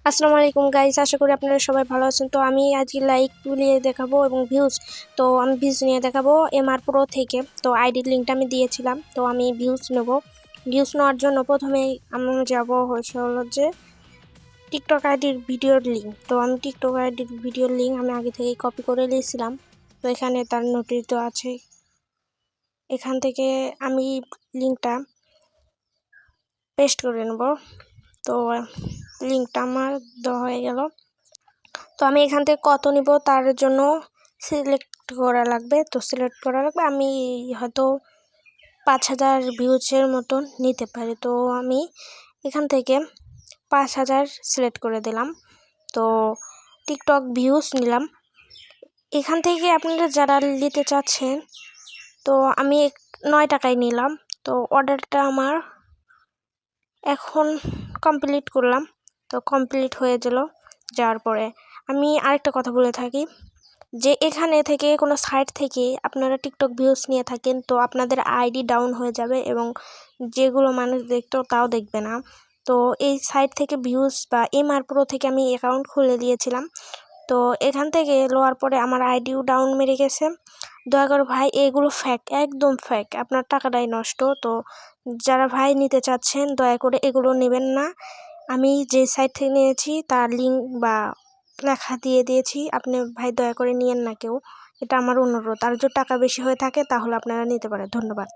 আসসালামু আলাইকুম গাইস, আশা করি আপনারা সবাই ভালো আছেন। তো আমি আজকে লাইক নিয়ে দেখাবো এবং ভিউজ। তো আমি ভিউজ নিয়ে দেখাবো এমআর প্রো থেকে। তো আইডির লিঙ্কটা আমি দিয়েছিলাম। তো আমি ভিউজ নেব। ভিউজ নেওয়ার জন্য প্রথমেই আমি যাব হলো যে টিকটক আইডির ভিডিওর লিঙ্ক। তো আমি টিকটক আইডির ভিডিওর লিঙ্ক আমি আগে থেকেই কপি করে নিয়েছিলাম। তো এখানে তার নোটিশ দেওয়া আছে। এখান থেকে আমি লিঙ্কটা পেস্ট করে নেব। তো লিঙ্কটা আমার দেওয়া হয়ে গেল। তো আমি এখান থেকে কত নিব তার জন্য সিলেক্ট করা লাগবে। আমি হয়তো 5000 ভিউজের মতন নিতে পারি। তো আমি এখান থেকে 5000 সিলেক্ট করে দিলাম। তো টিকটক ভিউজ নিলাম। এখান থেকে আপনারা যারা নিতে চাচ্ছেন, তো আমি 9 টাকায় নিলাম। তো অর্ডারটা আমার এখন কমপ্লিট করলাম। তো কমপ্লিট হয়ে গেল। যাওয়ার পরে আমি আরেকটা কথা বলে থাকি যে এখানে থেকে কোনো সাইট থেকে আপনারা টিকটক ভিউজ নিয়ে থাকেন, তো আপনাদের আইডি ডাউন হয়ে যাবে এবং যেগুলো মানুষ দেখতো তাও দেখবে না। তো এই সাইট থেকে ভিউজ বা এমআর প্রো থেকে আমি অ্যাকাউন্ট খুলে দিয়েছিলাম। তো এখান থেকে লোয়ার পরে আমার আইডিও ডাউন মেরে গেছে। দয়া করে ভাই, এগুলো ফ্যাক, একদম ফ্যাক, আপনার টাকাটাই নষ্ট। তো যারা ভাই নিতে চাচ্ছেন দয়া করে এগুলো নেবেন না। আমি যে সাইট থেকে নিয়েছি তার লিঙ্ক বা লেখা দিয়ে দিয়েছি, আপনি ভাই দয়া করে নিয়েন না কেউ, এটা আমার অনুরোধ। আর যদি টাকা বেশি হয়ে থাকে তাহলে আপনারা নিতে পারেন। ধন্যবাদ।